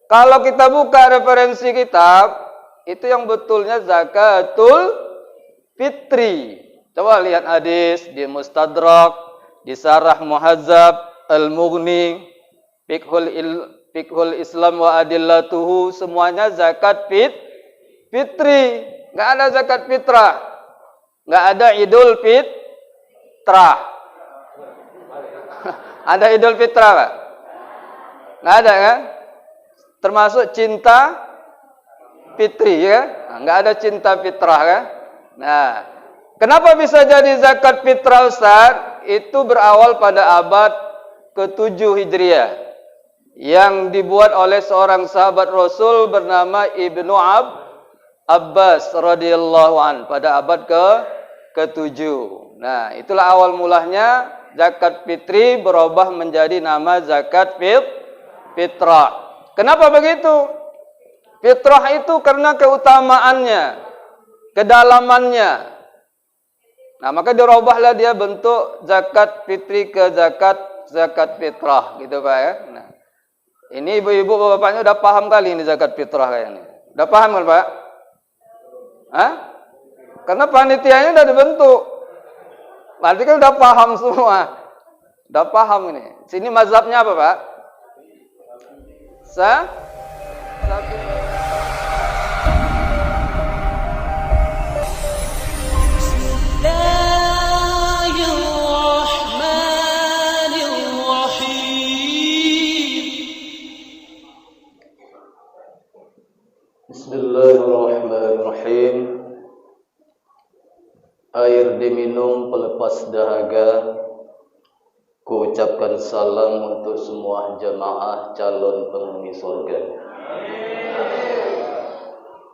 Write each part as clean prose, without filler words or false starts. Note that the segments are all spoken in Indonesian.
Kalau kita buka referensi kitab, itu yang betulnya zakatul fitri. Coba lihat hadis di Mustadrak, di Sarah Muhazzab, Al-Mughni, Fiqhul Islam wa Adillatuhu, semuanya zakat fitri. Enggak ada zakat fitrah. Enggak ada Idul Fitrah. Ada Idul Fitrah, Pak? Enggak ada kan? Termasuk cinta fitri ya. Enggak ada cinta fitrah kan? Nah, kenapa bisa jadi zakat fitrah, Ustaz? Itu berawal pada abad ke-7 Hijriah yang dibuat oleh seorang sahabat Rasul bernama Ibnu Abbas radhiyallahu an pada abad ke-7. Nah, itulah awal mulanya zakat fitri berubah menjadi nama zakat fitrah. Kenapa begitu? Fitrah itu karena keutamaannya, kedalamannya. Nah, maka dirubahlah dia bentuk zakat fitri ke zakat fitrah, gitu Pak ya. Nah, ini ibu-ibu bapak-bapaknya udah paham kali ini zakat fitrah kayaknya. Udah paham kan Pak? Hah? Karena panitianya udah dibentuk. Berarti kan udah paham semua. Udah paham ini. Sini mazhabnya apa Pak? Bismillahirrahmanirrahim. Air diminum pelepas dahaga. Ku ucapkan salam untuk semua jamaah calon penghuni surga.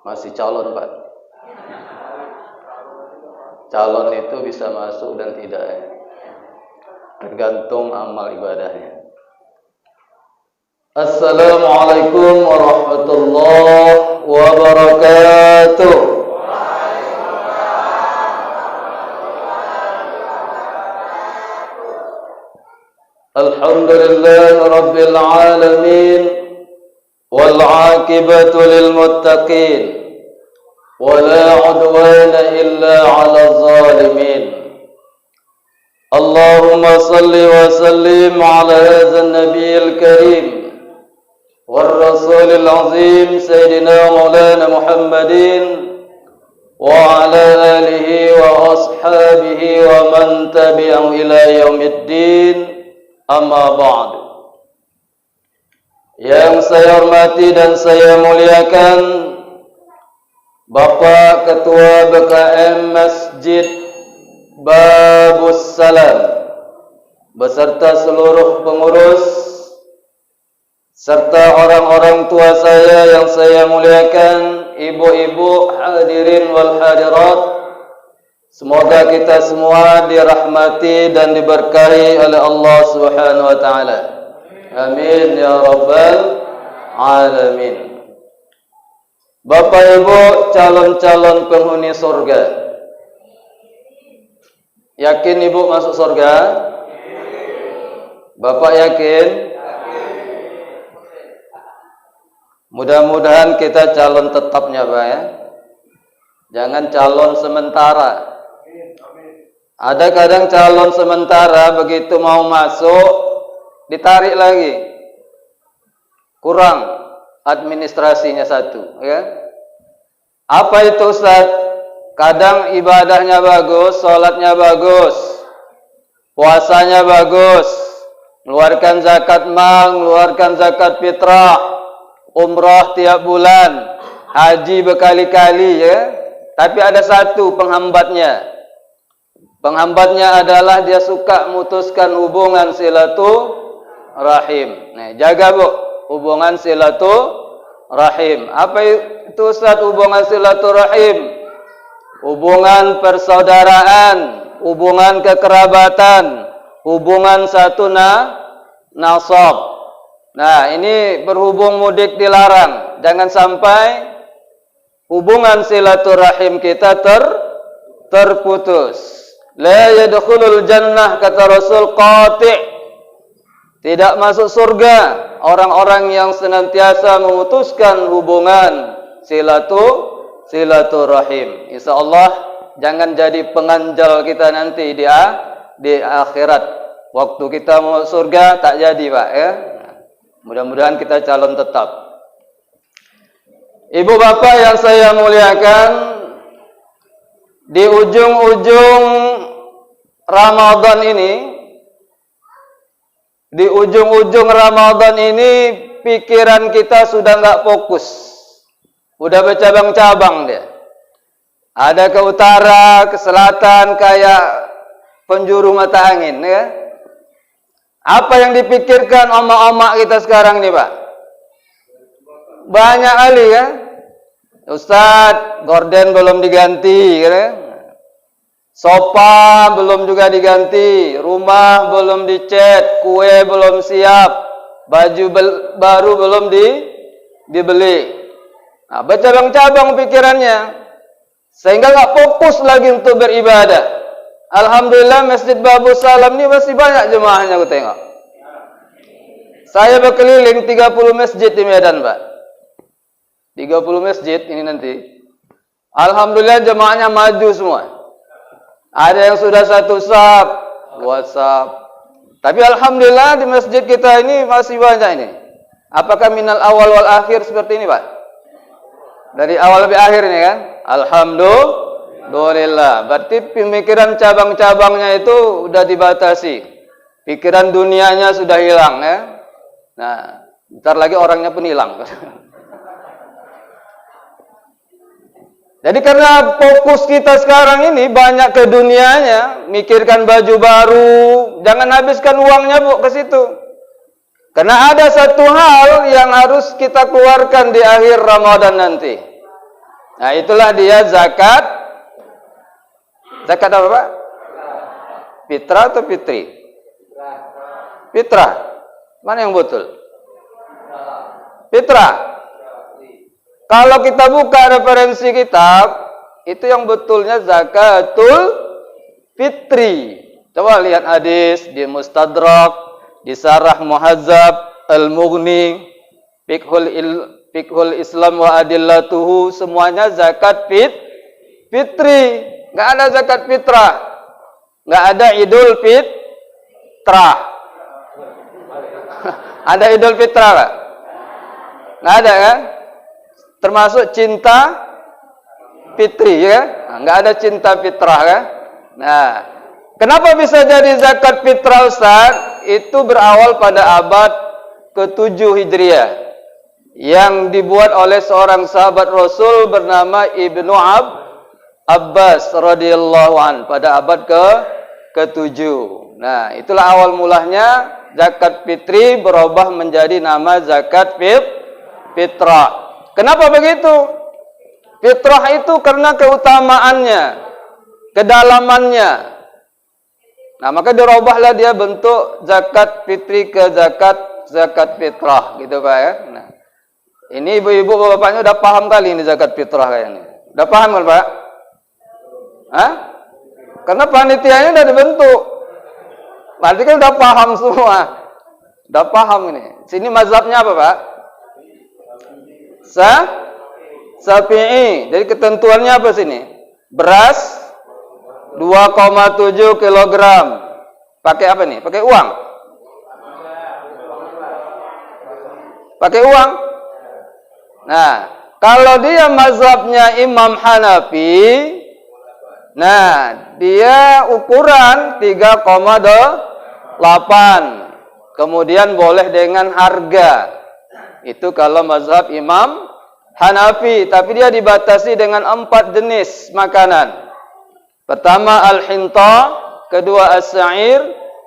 Masih calon Pak? Calon itu bisa masuk dan tidak ya? Tergantung amal ibadahnya. Assalamualaikum warahmatullahi wabarakatuh. Alhamdulillah rabbil alamin wal 'aqibatu lil muttaqin wala 'udwana illa 'alal zalimin. Allahumma salli wa sallim 'ala hadzal nabiyil karim war rasulil 'azim sayyidina maulana Muhammadin wa 'ala alihi wa ashabihi wa man tabi'ahum ila yaumiddin. Amma ba'du. Yang saya hormati dan saya muliakan Bapak Ketua BKM Masjid Babus Salam beserta seluruh pengurus serta orang-orang tua saya yang saya muliakan, ibu-ibu hadirin wal hadirat. Semoga kita semua dirahmati dan diberkahi oleh Allah Subhanahu wa taala. Amin ya rabbal alamin. Bapak Ibu calon-calon penghuni surga. Yakin Ibu masuk surga? Bapak yakin? Mudah-mudahan kita calon tetapnya Pak ya. Jangan calon sementara. Ada kadang calon sementara begitu mau masuk ditarik lagi. Kurang administrasinya satu, ya. Apa itu Ustaz? Kadang ibadahnya bagus, salatnya bagus, puasanya bagus, mengeluarkan zakat mal, mengeluarkan zakat fitrah, umrah tiap bulan, haji berkali-kali, ya. Tapi ada satu penghambatnya. Penghambatnya adalah dia suka memutuskan hubungan silaturahim. Nah, jaga Bu, hubungan silaturahim. Apa itu Ustaz hubungan silaturahim? Hubungan persaudaraan, hubungan kekerabatan, hubungan satu nasab. Nah, ini berhubung mudik dilarang. Jangan sampai hubungan silaturahim kita terputus. La yadkhulul jannah kata Rasul qati'. Tidak masuk surga orang-orang yang senantiasa memutuskan hubungan silaturahim. Insyaallah jangan jadi penganjal kita nanti di akhirat. Waktu kita mau surga tak jadi, Pak, ya. Mudah-mudahan kita calon tetap. Ibu bapak yang saya muliakan, di ujung-ujung Ramadan ini, pikiran kita sudah nggak fokus, udah bercabang-cabang dia. Ada ke utara, ke selatan, kayak penjuru mata angin, ya. Apa yang dipikirkan omak-omak kita sekarang nih, Pak? Banyak kali, ya. Ustadz, gorden belum diganti, ya. Sofa belum juga diganti, rumah belum dicat, kue belum siap, baju baru belum dibeli. Nah, bercabang-cabang pikirannya, sehingga nggak fokus lagi untuk beribadah. Alhamdulillah Masjid Babus Salam ini masih banyak jemaahnya, aku tengok. Saya berkeliling 30 masjid di Medan, Pak. 30 masjid ini nanti. Alhamdulillah jemaahnya maju semua. Ada yang sudah 1 saf, 2 saf. Tapi alhamdulillah di masjid kita ini masih banyak ini. Apakah minal awal wal akhir seperti ini, Pak? Dari awal sampai akhir ini kan? Alhamdulillah. Berarti pemikiran cabang-cabangnya itu sudah dibatasi. Pikiran dunianya sudah hilang, ya. Nah, bentar lagi orangnya pun hilang. Jadi karena fokus kita sekarang ini banyak ke dunianya, mikirkan baju baru, jangan habiskan uangnya, Bu, ke situ. Karena ada satu hal yang harus kita keluarkan di akhir Ramadan nanti. Nah, itulah dia zakat. Zakat apa, Pak? Fitrah atau fitri? Fitrah. Mana yang betul? Fitrah. Kalau kita buka referensi kitab, itu yang betulnya zakatul fitri. Coba lihat hadis di Mustadrak, di Sarah Muhazzab, Al-Mughni, Fiqhul Islam wa Adillatuhu, semuanya zakat fitri. Nggak ada zakat fitrah. Nggak ada Idul Fitrah. Ada Idul Fitrah, Pak? Nggak ada, kan? Termasuk cinta fitri, ya. Nah, nggak ada cinta fitrah, kan? Nah, kenapa bisa jadi zakat fitrah, Ustaz? Itu berawal pada abad ke-7 Hijriah yang dibuat oleh seorang sahabat Rasul bernama Ibnu Abbas radhiyallahu an pada abad ke-7. Nah, itulah awal mulanya zakat fitri berubah menjadi nama zakat fitrah. Kenapa begitu? Fitrah itu karena keutamaannya, kedalamannya. Nah, maka dirubahlah dia bentuk zakat fitri ke zakat fitrah, gitu, Pak, ya. Nah, ini ibu-ibu bapaknya udah paham kali ini zakat fitrah kayaknya. Udah paham kan, Pak? Hah? Karena panitianya udah dibentuk. Berarti kan udah paham semua. Udah paham ini. Sini mazhabnya apa, Pak? Syafi'i. Jadi ketentuannya apa sini? Beras 2,7 kg. Pakai apa nih? Pakai uang? Pakai uang? Nah, kalau dia mazhabnya Imam Hanafi, nah, dia ukuran 3,8. Kemudian boleh dengan harga. Itu kalau mazhab Imam Hanafi, tapi dia dibatasi dengan 4 jenis makanan. Pertama al-hinta, kedua as-sa'ir,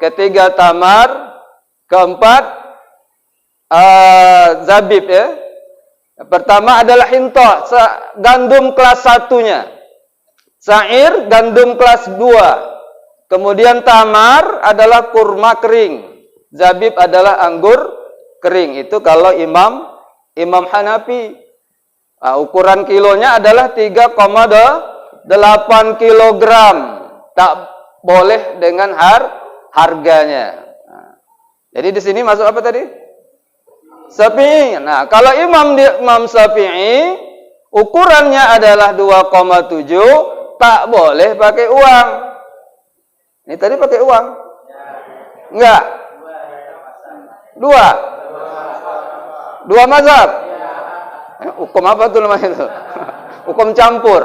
ketiga tamar, keempat zabib, ya. Pertama adalah hinta, gandum kelas 1-nya. Sa'ir, gandum kelas 2. Kemudian tamar adalah kurma kering. Zabib adalah anggur kering. Itu kalau Imam Hanafi. Nah, ukuran kilonya adalah 3,8 kilogram. Tak boleh dengan harganya. Nah, Jadi di sini masuk apa tadi? Syafi'i. Nah, kalau Imam Syafi'i ukurannya adalah 2,7, tak boleh pakai uang. Ini tadi pakai uang? Enggak. Dua mazhab. Hukum apa tuh namanya itu? Hukum campur.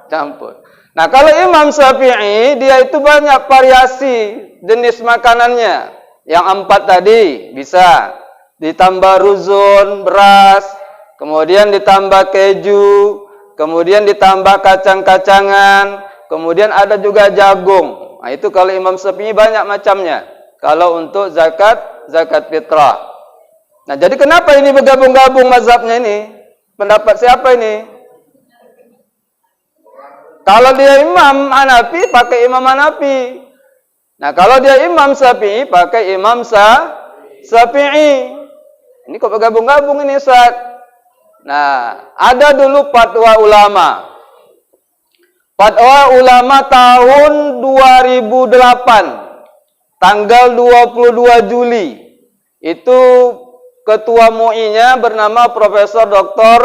Campur. Nah, kalau Imam Syafi'i, dia itu banyak variasi jenis makanannya. Yang 4 tadi bisa ditambah ruzun, beras, kemudian ditambah keju, kemudian ditambah kacang-kacangan, kemudian ada juga jagung. Nah, itu kalau Imam Syafi'i banyak macamnya. Kalau untuk zakat fitrah. Nah, jadi kenapa ini bergabung-gabung mazhabnya ini? Pendapat siapa ini? Kalau dia Imam Hanafi, pakai Imam Hanafi. Nah, kalau dia Imam Syafi'i, pakai Imam Syafi'i. Ini kok bergabung-gabung ini, Ustaz? Nah, ada dulu fatwa ulama. Fatwa ulama tahun 2008, tanggal 22 Juli. Itu ketua MUI-nya bernama Profesor Dr.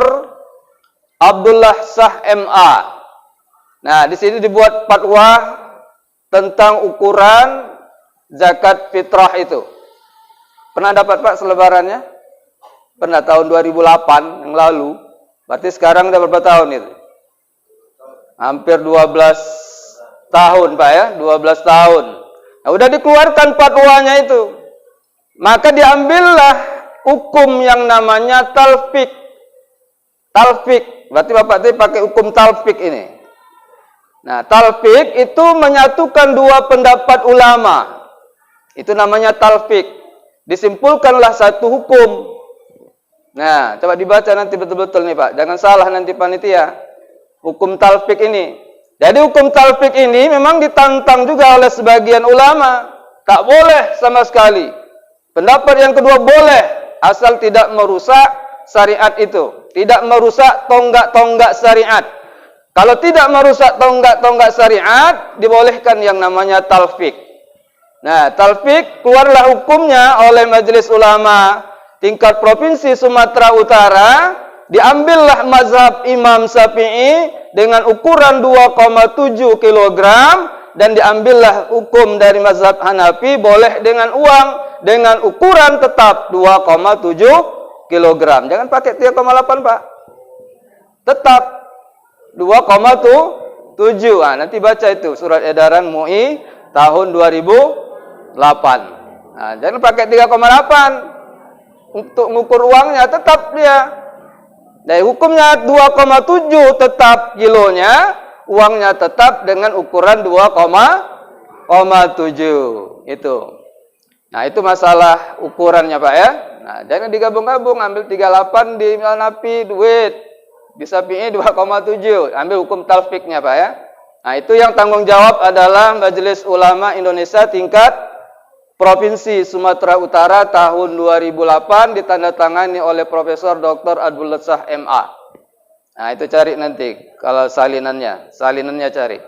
Abdullah Shah MA. Nah, di sini dibuat fatwa tentang ukuran zakat fitrah itu. Pernah dapat Pak selebarannya? Pernah tahun 2008 yang lalu. Berarti sekarang udah berapa tahun itu? Hampir 12 tahun Pak ya, 12 tahun. Nah, udah dikeluarkan fatwanya itu. Maka diambillah hukum yang namanya talfik. Talfik, berarti Bapak tadi pakai hukum talfik ini. Nah, talfik itu menyatukan dua pendapat ulama. Itu namanya talfik. Disimpulkanlah satu hukum. Nah, coba dibaca nanti betul-betul nih Pak. Jangan salah nanti panitia. Hukum talfik ini. Jadi hukum talfik ini memang ditantang juga oleh sebagian ulama. Tak boleh sama sekali. Pendapat yang kedua boleh. Asal tidak merusak syariat itu. Tidak merusak tonggak-tonggak syariat. Kalau tidak merusak tonggak-tonggak syariat, dibolehkan yang namanya talfik. Nah, talfik keluarlah hukumnya oleh Majelis Ulama tingkat Provinsi Sumatera Utara. Diambillah mazhab Imam Syafi'i dengan ukuran 2,7 kg. Dan diambillah hukum dari mazhab Hanafi boleh dengan uang. Dengan ukuran tetap 2,7 kg. Jangan pakai 3,8 Pak. Tetap 2,7. Nah, nanti baca itu surat edaran MUI tahun 2008. Nah, jangan pakai 3,8 untuk mengukur uangnya, tetap dia. Dari hukumnya 2,7 tetap kilonya, uangnya tetap dengan ukuran 2,7 itu. Nah, itu masalah ukurannya Pak ya. Nah, jangan digabung-gabung, ambil 38 di Hanafi duit. Bisa PI 2,7, ambil hukum talfiknya Pak ya. Nah, itu yang tanggung jawab adalah Majelis Ulama Indonesia tingkat Provinsi Sumatera Utara tahun 2008 ditandatangani oleh Profesor Dr. Abdullah Shah MA. Nah, itu cari nanti kalau salinannya cari.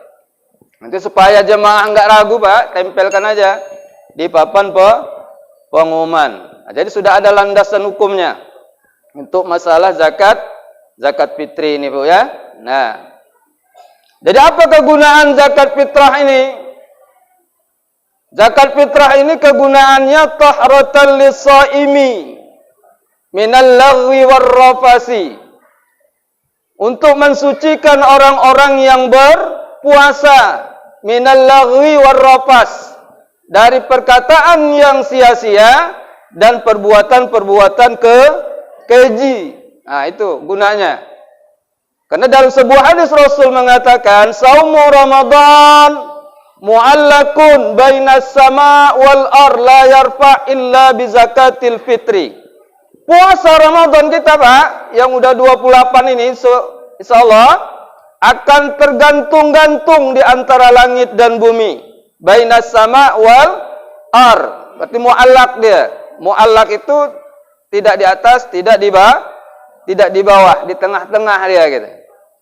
Nanti supaya jemaah enggak ragu Pak, tempelkan aja di papan pengumuman. Nah, jadi sudah ada landasan hukumnya untuk masalah zakat fitri ini Bu ya. Nah, jadi apa kegunaan zakat fitrah ini? Zakat fitrah ini kegunaannya tahratan lis-shaimi minal lagwi war-rafasi. Untuk mensucikan orang-orang yang berpuasa minal lagwi war-rafas, dari perkataan yang sia-sia dan perbuatan-perbuatan keji. Nah, itu gunanya. Karena dalam sebuah hadis Rasul mengatakan, "Saumu Ramadan mu'allakun bainas sama wal ar la yarfa illa bi zakatil fitri." Puasa Ramadan kita Pak, yang udah 28 ini insyaallah akan tergantung-gantung di antara langit dan bumi. Bainas sama wal ar. Berarti mu'allak dia. Mu'allak itu tidak di atas, tidak di bawah, di tengah-tengah dia gitu.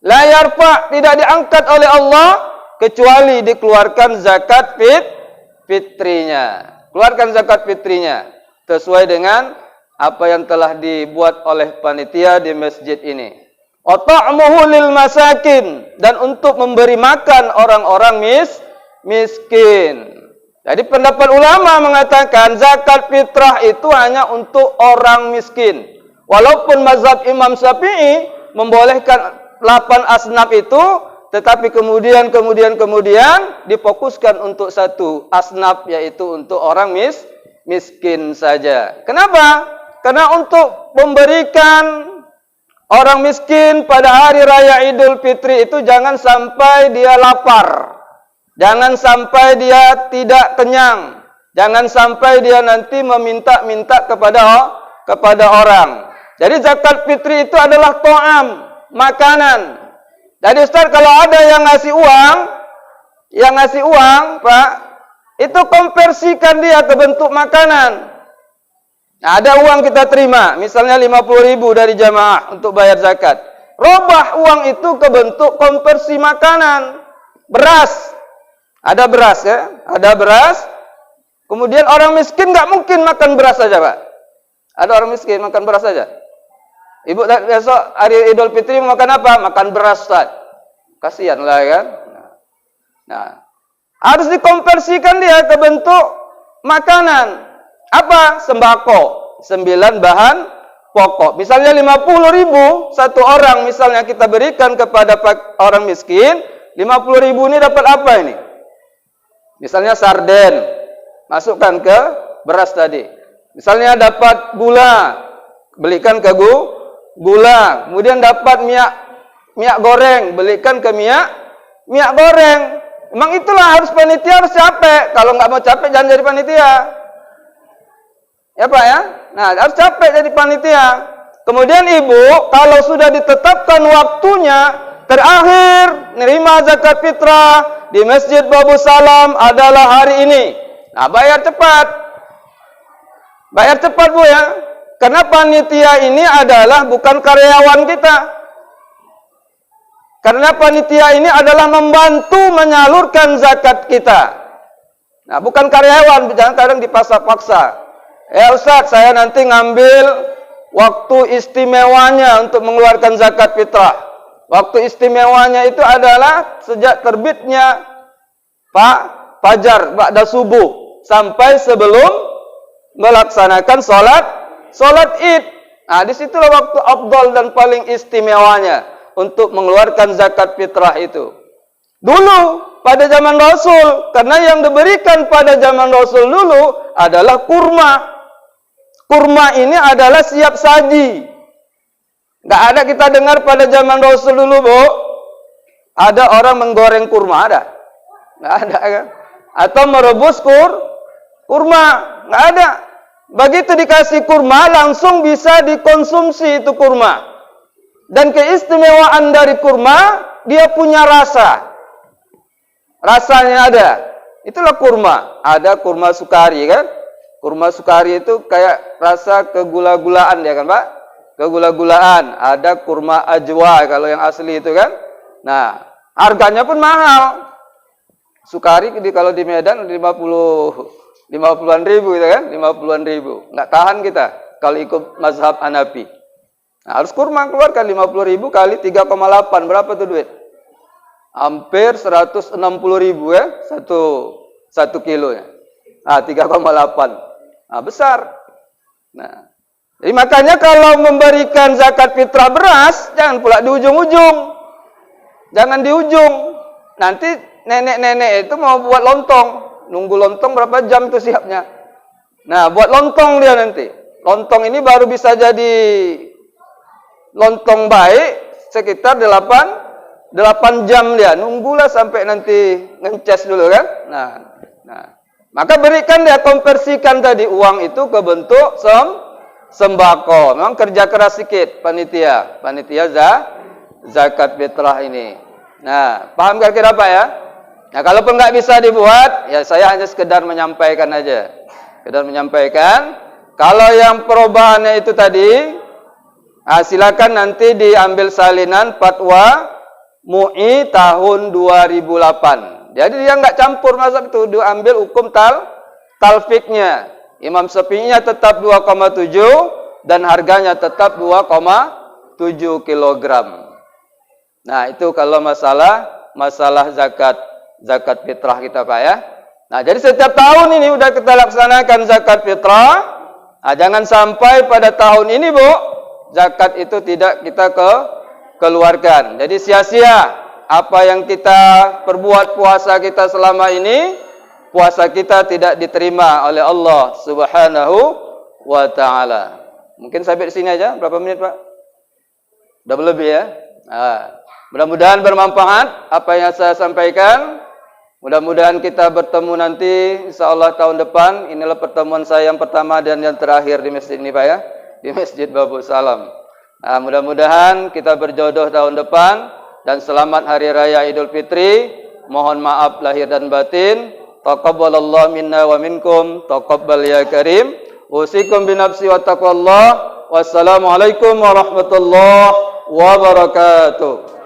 La yarfa, tidak diangkat oleh Allah kecuali dikeluarkan zakat fitrinya. keluarkan zakat fitrinya sesuai dengan apa yang telah dibuat oleh panitia di masjid ini. Wa ta'muhu lil masakin, dan untuk memberi makan orang-orang miskin. Jadi pendapat ulama mengatakan zakat fitrah itu hanya untuk orang miskin. Walaupun mazhab Imam Syafi'i membolehkan 8 asnaf itu, tetapi kemudian difokuskan untuk satu asnaf, yaitu untuk orang miskin saja. Kenapa? Karena untuk memberikan orang miskin pada hari raya Idul Fitri itu jangan sampai dia lapar. Jangan sampai dia tidak kenyang. Jangan sampai dia nanti meminta-minta kepada orang. Jadi zakat fitri itu adalah to'am, makanan. Jadi Ustaz, kalau ada yang ngasih uang, Pak, itu konversikan dia ke bentuk makanan. Nah, ada uang kita terima, misalnya 50.000 dari jamaah untuk bayar zakat. Robah uang itu ke bentuk konversi makanan. Beras. Ada beras ya, ada beras. Kemudian orang miskin nggak mungkin makan beras saja, Pak. Ada orang miskin makan beras saja. Ibu besok hari Idul Fitri makan apa? Makan beras, Ustaz. Kasihan lah kan. Nah, harus dikonversikan dia ke bentuk makanan. Apa? Sembako. 9 bahan pokok. Misalnya 50.000 satu orang, misalnya kita berikan kepada orang miskin, 50.000 ini dapat apa ini? Misalnya sarden, masukkan ke beras tadi. Misalnya dapat gula, belikan ke gula. Kemudian dapat minyak goreng, belikan ke minyak goreng. Memang itulah harus panitia harus capek. Kalau nggak mau capek jangan jadi panitia. Ya Pak ya? Nah, harus capek jadi panitia. Kemudian ibu, kalau sudah ditetapkan waktunya, terakhir nerima zakat fitrah di Masjid Babu Salam adalah hari ini. Nah, bayar cepat. Bayar cepat Bu ya. Karena panitia ini adalah bukan karyawan kita. Karena panitia ini adalah membantu menyalurkan zakat kita. Nah, bukan karyawan, jangan kadang dipaksa-paksa. Ya Ustaz, saya nanti ngambil waktu istimewanya untuk mengeluarkan zakat fitrah. Waktu istimewanya itu adalah sejak terbitnya fajar ba'da subuh sampai sebelum melaksanakan salat Id. Nah, disitulah waktu afdal dan paling istimewanya untuk mengeluarkan zakat fitrah itu. Dulu pada zaman Rasul, karena yang diberikan pada zaman Rasul dulu adalah kurma. Kurma ini adalah siap saji. Nggak ada kita dengar pada zaman Rasul dulu, Bu. Ada orang menggoreng kurma, ada? Nggak ada kan? Atau merebus kurma, nggak ada. Begitu dikasih kurma, langsung bisa dikonsumsi itu kurma. Dan keistimewaan dari kurma, dia punya rasa. Rasanya ada. Itulah kurma. Ada kurma sukari kan? Kurma sukari itu kayak rasa kegula-gulaan ya kan, Pak? Kegula-gulaan. Ada kurma ajwa kalau yang asli itu kan. Nah, harganya pun mahal. Sukari kalau di Medan 50-an ribu gitu kan. 50-an ribu. Nggak tahan kita kalau ikut mazhab Hanafi. Nah, harus kurma keluarkan 50.000 kali 3,8. Berapa tuh duit? Hampir 160.000 ya. Satu kilonya. Nah, 3,8. Nah, besar. Nah, jadi makanya kalau memberikan zakat fitrah beras, jangan pula di ujung-ujung. Jangan di ujung. Nanti nenek-nenek itu mau buat lontong. Nunggu lontong berapa jam itu siapnya. Nah, buat lontong dia nanti. Lontong ini baru bisa jadi lontong baik sekitar 8 jam dia. Nunggulah sampai nanti ngences dulu kan. Nah. Maka berikan dia, konversikan tadi uang itu ke bentuk sembako. Memang kerja keras sedikit panitia zakat fitrah ini. Nah, paham kira-kira Pak ya? Nah, kalaupun nggak bisa dibuat, ya saya hanya sekedar menyampaikan aja. Sekedar menyampaikan. Kalau yang perubahannya itu tadi, silakan nanti diambil salinan fatwa MUI tahun 2008. Jadi dia nggak campur mazhab itu, diambil hukum talfiknya. Imam Syafi'inya tetap 2,7 dan harganya tetap 2,7 kilogram. Nah, itu kalau masalah zakat fitrah kita, Pak ya. Nah, jadi setiap tahun ini udah kita laksanakan zakat fitrah. Nah, jangan sampai pada tahun ini, Bu, zakat itu tidak kita keluarkan. Jadi sia-sia apa yang kita perbuat puasa kita selama ini, puasa kita tidak diterima oleh Allah Subhanahu wa taala. Mungkin sampai di sini aja. Berapa menit, Pak? Udah lebih ya? Nah, mudah-mudahan bermanfaat apa yang saya sampaikan. Mudah-mudahan kita bertemu nanti insyaallah tahun depan. Inilah pertemuan saya yang pertama dan yang terakhir di masjid ini, Pak ya. Di Masjid Babu Salam. Nah, mudah-mudahan kita berjodoh tahun depan dan selamat hari raya Idul Fitri. Mohon maaf lahir dan batin. Taqabbalallahu minna wa minkum. Taqabbal ya karim. Usikum binafsi wa taqwallah. Wassalamualaikum warahmatullahi wabarakatuh.